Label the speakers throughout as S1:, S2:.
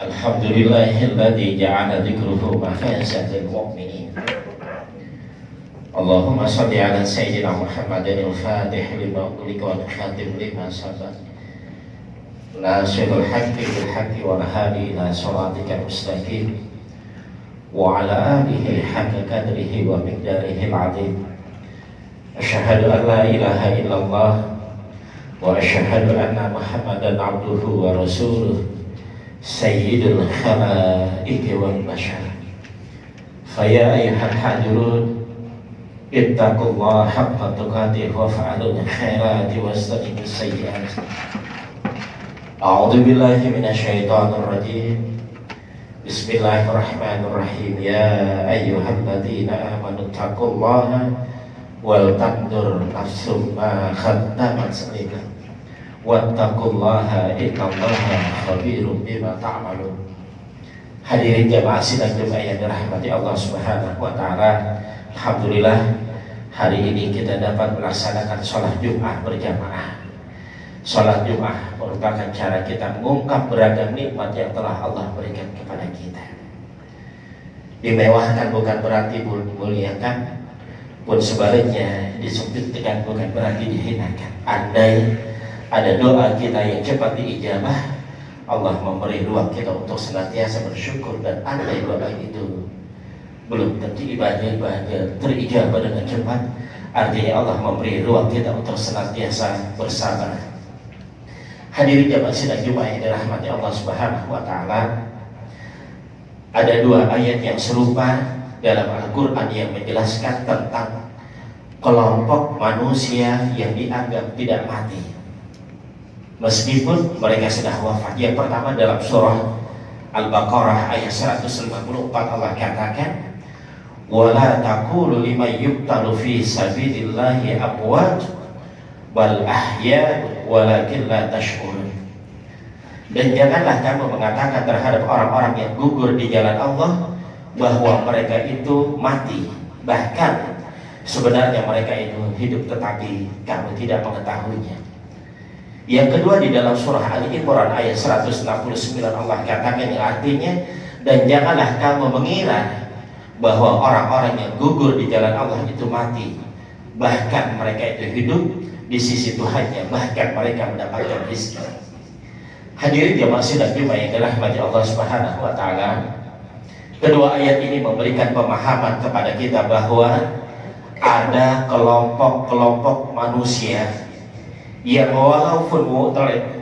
S1: Alhamdulillahilladzi ja'ala dzikruhu mafazatan lil mu'minin. Allahumma shalli ala sayyidina Muhammadin al-fatih lima ughliqa wal khatim lima sabaq. Nasirul haqqi bil haqqi wal hadi ila shiratikal mustaqim. Wa ala alihi haqqa qadrihi wa miqdarihi al-'azim. Asyhadu an la ilaha illallah wa asyhadu anna Muhammadan 'abduhu wa rasuluh. Sayyidul khalaiqi wal bashar. Faya ayyuhal hadirun ittaqullaha haqqa tuqatih wa fa'alul khairati wastaqimul sayyi'at. A'udzu billahi minasyaitonir rajim. Bismillahirrahmanirrahim. Ya ayyuhalladzina amanu taqullaha wal tandur nafsum ma qaddamat lighad. Wattaqullaha innallaha khabirum bima ta'malun. Hadirin jamaah sidang Jumat yang dirahmati Allah Subhanahu wa taala. Alhamdulillah, hari ini kita dapat melaksanakan sholat Jumat berjamaah. Sholat Jumat merupakan cara kita mengungkap beragam nikmat yang telah Allah berikan kepada kita. Dimewahkan bukan berarti dimuliakan, pun sebaliknya disempitkan bukan berarti dihinakan. Andai ada doa kita yang cepat diijabah, Allah memberi ruang kita untuk senantiasa bersyukur. Dan andai doa itu belum tentu ibadah terijabah dengan cepat, artinya Allah memberi ruang kita untuk senantiasa bersabar. Hadirin jamaah sidang Jumat yang dirahmati Allah Subhanahu wa taala, ada dua ayat yang serupa dalam Al-Qur'an yang menjelaskan tentang kelompok manusia yang dianggap tidak mati meskipun mereka sudah wafat. Yang pertama dalam surah Al-Baqarah ayat 154, Allah katakan, wala taqulu liman yuqtalu fi sabilillahi amwat bal ahya walakin la tash'urun. Dan janganlah kamu mengatakan terhadap orang-orang yang gugur di jalan Allah bahwa mereka itu mati, bahkan sebenarnya mereka itu hidup tetapi kamu tidak mengetahuinya. Yang kedua di dalam surah Al-Imran ayat 169, Allah katakan yang artinya, dan janganlah kamu mengira bahwa orang-orang yang gugur di jalan Allah itu mati, bahkan mereka itu hidup di sisi Tuhannya, bahkan mereka mendapatkan rezeki. Hadirin jamaah sidang Jumat yang dirahmati Allah Subhanahu wa taala, kedua ayat ini memberikan pemahaman kepada kita bahwa ada kelompok-kelompok manusia yang walaupun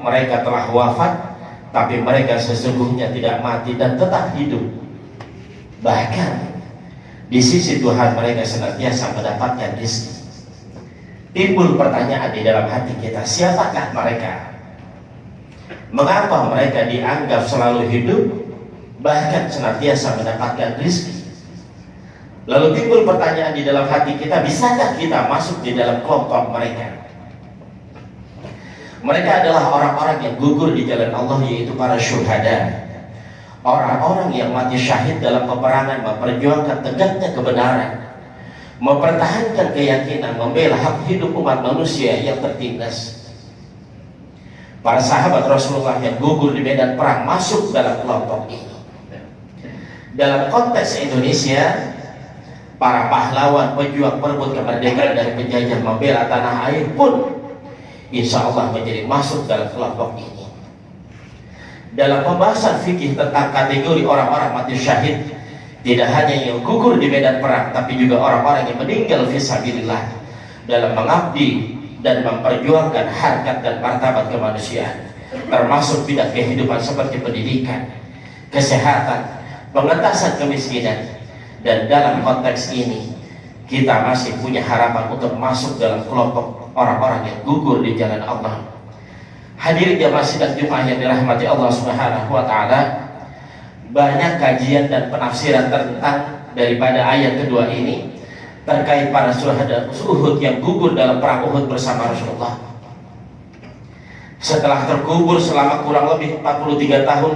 S1: mereka telah wafat, tapi mereka sesungguhnya tidak mati dan tetap hidup. Bahkan di sisi Tuhan mereka senantiasa mendapatkan rezeki. Timbul pertanyaan di dalam hati kita, siapakah mereka? Mengapa mereka dianggap selalu hidup, bahkan senantiasa mendapatkan rezeki? Lalu timbul pertanyaan di dalam hati kita, bisakah kita masuk di dalam kelompok mereka? Mereka adalah orang-orang yang gugur di jalan Allah, yaitu para syuhada, orang-orang yang mati syahid dalam peperangan, memperjuangkan tegaknya kebenaran, mempertahankan keyakinan, membela hak hidup umat manusia yang tertindas. Para sahabat Rasulullah yang gugur di medan perang masuk dalam kelompok ini. Dalam konteks Indonesia, para pahlawan pejuang perebut kemerdekaan dari penjajah, membela tanah air pun insya Allah menjadi masuk dalam kelompok ini. Dalam pembahasan fikih tentang kategori orang-orang mati syahid, tidak hanya yang gugur di medan perang, tapi juga orang-orang yang meninggal fisabilillah dalam mengabdi dan memperjuangkan harkat dan martabat kemanusiaan, termasuk bidang kehidupan seperti pendidikan, kesehatan, pengentasan kemiskinan. Dan dalam konteks ini kita masih punya harapan untuk masuk dalam kelompok orang-orang yang gugur di jalan Allah. Hadirin jamaah sidang Jumat yang dirahmati Allah Subhanahu wa taala, banyak kajian dan penafsiran tentang daripada ayat kedua ini terkait para syuhada Uhud yang gugur dalam perang Uhud bersama Rasulullah. Setelah terkubur selama kurang lebih 43 tahun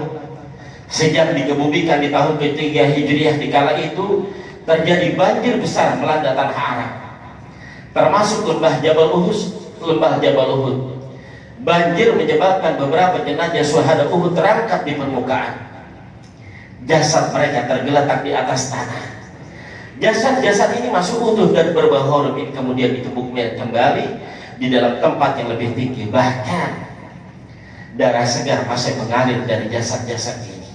S1: sejak dikebumikan di tahun ketiga Hijriah, di kala itu terjadi banjir besar melanda tanah Arab, termasuk lembah Jabal Uhud. Banjir menyebabkan beberapa jenazah syuhada Uhud terangkat di permukaan. jasad mereka tergeletak di atas tanah. Jasad-jasad ini masih utuh dan berbau ini kemudian ditumbuknya kembali di dalam tempat yang lebih tinggi. Bahkan darah segar masih mengalir dari jasad-jasad ini.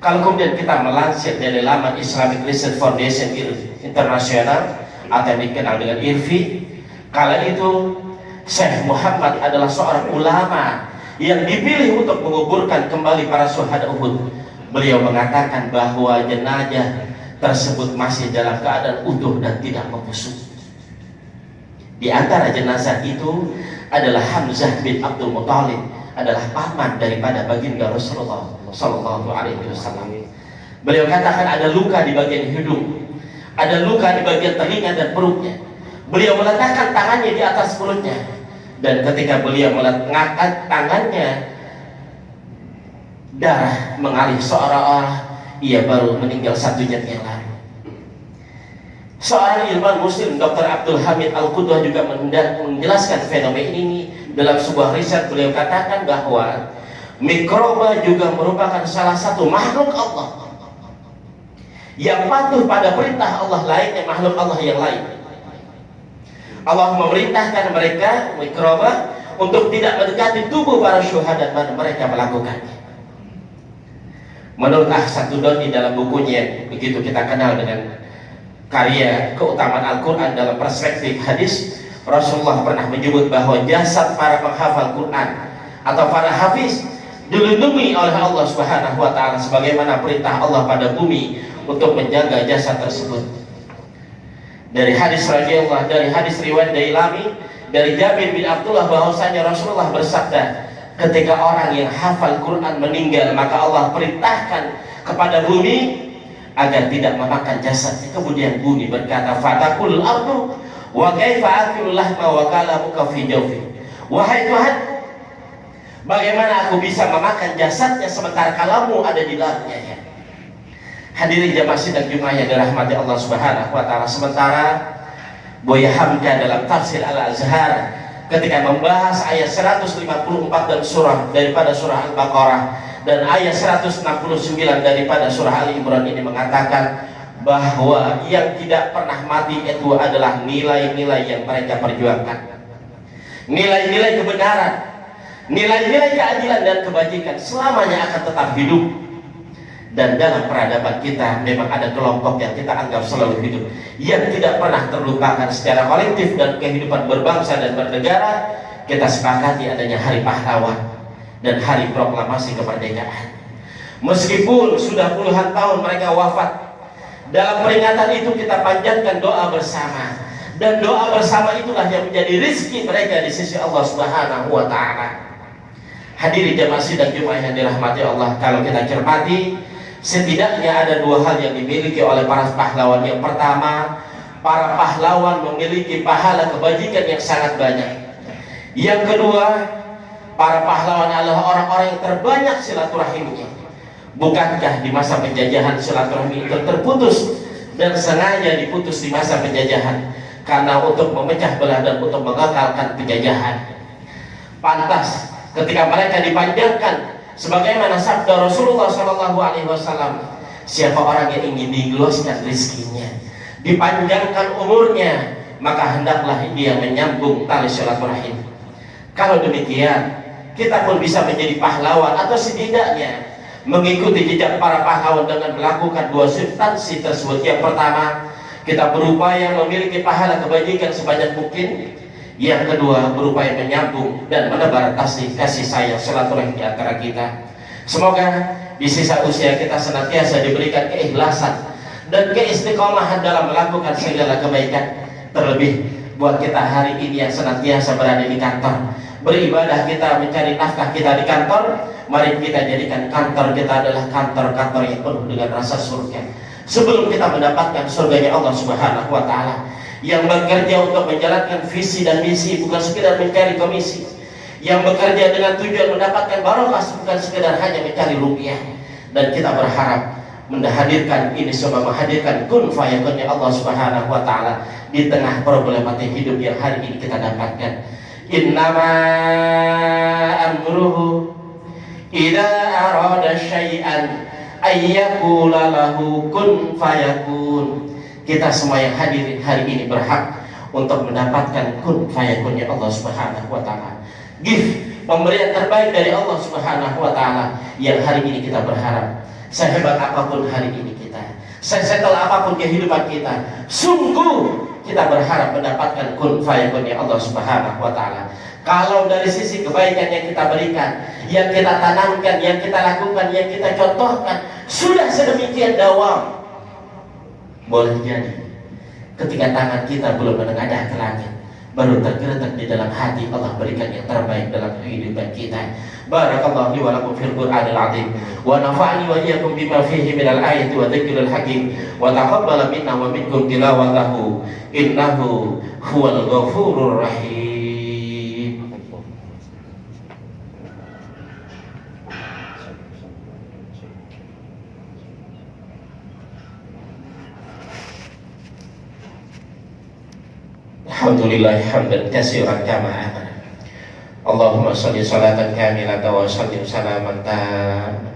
S1: Kalau kemudian kita melansir dari laman Islamic Research Foundation Internasional atau yang dikenal dengan IRFI, kala itu Syekh Muhammad adalah seorang ulama yang dipilih untuk menguburkan kembali para syuhada Uhud. Beliau mengatakan bahwa jenazah tersebut masih dalam keadaan utuh dan tidak membusuk. Di antara jenazah itu adalah Hamzah bin Abdul Muthalib, adalah paman daripada baginda Rasulullah Sallallahu Alaihi Wasallam. Beliau katakan ada luka di bagian hidung, ada luka di bagian telinga dan perutnya. Beliau meletakkan tangannya di atas perutnya, dan ketika beliau mengangkat tangannya, darah mengalir seolah-olah ia baru meninggal 1 jam yang lalu. Seorang ilmuwan muslim, Dr. Abdul Hamid Al-Qudwah, juga menjelaskan fenomena ini dalam sebuah riset. Beliau katakan bahwa mikroba juga merupakan salah satu makhluk Allah yang patuh pada perintah Allah lainnya makhluk Allah yang lain. Allah memerintahkan mereka, mikroba, untuk tidak mendekati tubuh para syuhada dan mereka melakukannya. Menurut Ahsaduddin dalam bukunya begitu kita kenal dengan karya keutamaan Al-Quran dalam perspektif hadis, Rasulullah pernah menyebut bahwa jasad para penghafal Quran atau para hafiz dilindungi oleh Allah Subhanahu wa Ta'ala sebagaimana perintah Allah pada bumi untuk menjaga jasad tersebut. Dari hadis riwayat Dailami dari Jabir bin Abdullah bahwasanya Rasulullah bersabda, ketika orang yang hafal Quran meninggal, maka Allah perintahkan kepada bumi agar tidak memakan jasadnya. Kemudian bumi berkata, fatakul ardu wa kaifa akulu lahma wa kalamuka fi jawfi. Wahai Tuhan, bagaimana aku bisa memakan jasadnya sementara kalamu ada di dalamnya? Ya. Hadirin jamaah sidang Jumat yang dirahmati Allah Subhanahu wa Ta'ala. Sementara Buya Hamka dalam tafsir Al-Azhar ketika membahas ayat 154 dan daripada surah Al-Baqarah dan ayat 169 daripada surah Ali Imran ini mengatakan bahwa yang tidak pernah mati itu adalah nilai-nilai yang mereka perjuangkan, nilai-nilai kebenaran, nilai-nilai keadilan dan kebajikan selamanya akan tetap hidup. Dan dalam peradaban kita memang ada kelompok yang kita anggap selalu hidup, yang tidak pernah terlupakan secara kolektif dan kehidupan berbangsa dan bernegara. Kita sepakati adanya Hari Pahlawan dan Hari Proklamasi Kemerdekaan. Meskipun sudah puluhan tahun mereka wafat, dalam peringatan itu kita panjatkan doa bersama, dan doa bersama itulah yang menjadi rizki mereka di sisi Allah Subhanahu wa Ta'ala. Hadirin jamaah sidang Jumat yang dirahmati Allah, kalau kita cermati, setidaknya ada 2 hal yang dimiliki oleh para pahlawan. Yang pertama, para pahlawan memiliki pahala kebajikan yang sangat banyak. Yang kedua, para pahlawan adalah orang-orang yang terbanyak silaturahimnya. Bukankah di masa penjajahan silaturahmi itu terputus dan sengaja diputus di masa penjajahan karena untuk memecah belah dan untuk mengagalkan penjajahan? Pantas ketika mereka dipanjangkan sebagaimana sabda Rasulullah Shallallahu Alaihi Wasallam, siapa orang yang ingin diluaskan rizkinya, dipanjangkan umurnya, maka hendaklah dia menyambung tali silaturahim. Kalau demikian, kita pun bisa menjadi pahlawan atau setidaknya mengikuti jejak para pahlawan dengan melakukan 2 substansi tersebut. Yang pertama, kita berupaya memiliki pahala kebajikan sebanyak mungkin. Yang kedua, berupaya menyambung dan menebar kasih sayang silaturahim di antara kita. Semoga di sisa usia kita senantiasa diberikan keikhlasan dan keistiqomahan dalam melakukan segala kebaikan. Terlebih buat kita hari ini yang senantiasa berada di kantor, beribadah kita, mencari nafkah kita di kantor, mari kita jadikan kantor kita adalah kantor-kantor yang penuh dengan rasa surga. Sebelum kita mendapatkan surganya Allah Subhanahu wa Ta'ala, yang bekerja untuk menjalankan visi dan misi, bukan sekedar mencari komisi, yang bekerja dengan tujuan mendapatkan barokah, bukan sekedar hanya mencari rupiah. Dan kita berharap menghadirkan ini semua, menghadirkan kun fayakunnya Allah Subhanahu wa Ta'ala di tengah problematik hidup yang hari ini kita dapatkan. Innama amruhu idza arada syai'an ayyakula lahu kun fayakun. Kita semua yang hadir hari ini berhak untuk mendapatkan kun fayakunnya Allah Subhanahu wa taala. Gift, pemberian terbaik dari Allah Subhanahu wa taala yang hari ini kita berharap. Sehebat apapun hari ini kita, sesetel apapun kehidupan kita, sungguh kita berharap mendapatkan kun fayakunnya Allah Subhanahu wa taala. Kalau dari sisi kebaikan yang kita berikan, yang kita tanamkan, yang kita lakukan, yang kita contohkan sudah sedemikian dawam, boleh jadi ketika tangan kita belum menengadah ke langit, baru tergeletak di dalam hati, Allah berikan yang terbaik dalam kehidupan kita. Barakallahu li wa lakum fil Qur'anil azim wa nafa'ani wa iyyakum bima fihi minal ayati wa dzikril hakim wa taqabbala minna wa minkum tilawatahu innahu huwal ghafurur rahim. Alhamdulillah hamdan katsiran kama amana. Allahumma shalli salatan kamilatan wa sallim salaman tamman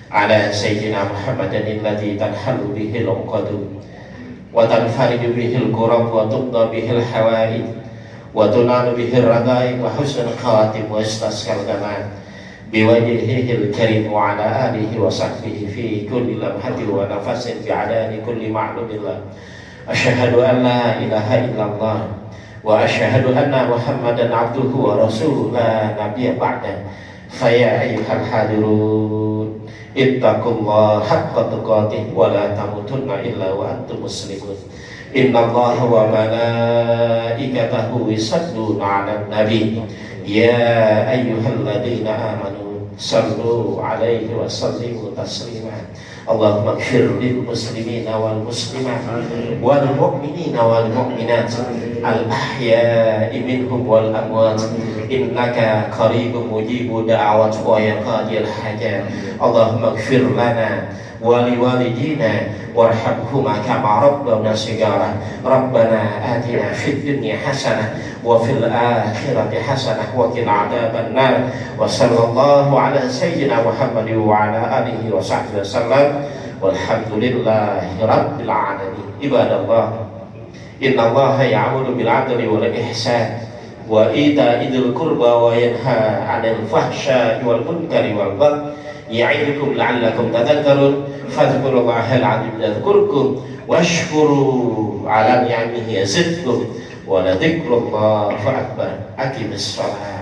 S1: ala sayyidina Muhammadin alladzi tanhalu bihi al-uqadu wa tanfariju bihi al-kurab wa tuqda bihi al-hawaij wa tunalu bihi ar-raghaib wa husnul khatim wa istasqal gaman biwajhihi al-karim wa ala alihi wa sahbihi fi kulli lamhatin wa nafasin fi adani kulli ma'lumillah. Asyhadu an la ilaha illallah wa asyhadu anna Muhammadan abduhu wa rasuluhu la nabiyya ba'da. Fa ya ayyuhal hadirun ittaqullaha haqqa tuqatih wa la tamutunna illa wa antum muslimun. Innallaha wa malaikatahu yusalluna 'alan nabi ya ayyuhalladzina amanu sallu 'alaihi wa sallimu taslima. Allahumma ighfir lil muslimina wal muslimat wal mu'minina wal mu'minat al ahya'i minhum wal amwat innaka qaribun mujibud da'awat wa ya qadiyal hajat. Allahumma ighfir lana wa liwalidina warhamhuma kama rabbana shighara. Rabbana atina fid dunya hasanah wa fil akhirati hasanah wa qina adzaban nar. Wa sallallahu ala sayyidina Muhammad wa ala alihi wa sahbihi wasallam. Walhamdulillahi rabbil alamin. Ibadallah, innallaha ya'muru bil 'adli wal ihsan wa ita'i dzil qurba wa yanha 'anil fahsya'i wal munkari wal baghi ya'idukum la'allakum tadhakkarun. Fadhkurullahal 'azim yadhkurkum washkuru 'ala ni'amihi yazidkum wa la dzikrullahi akbar. Aqimis shalah.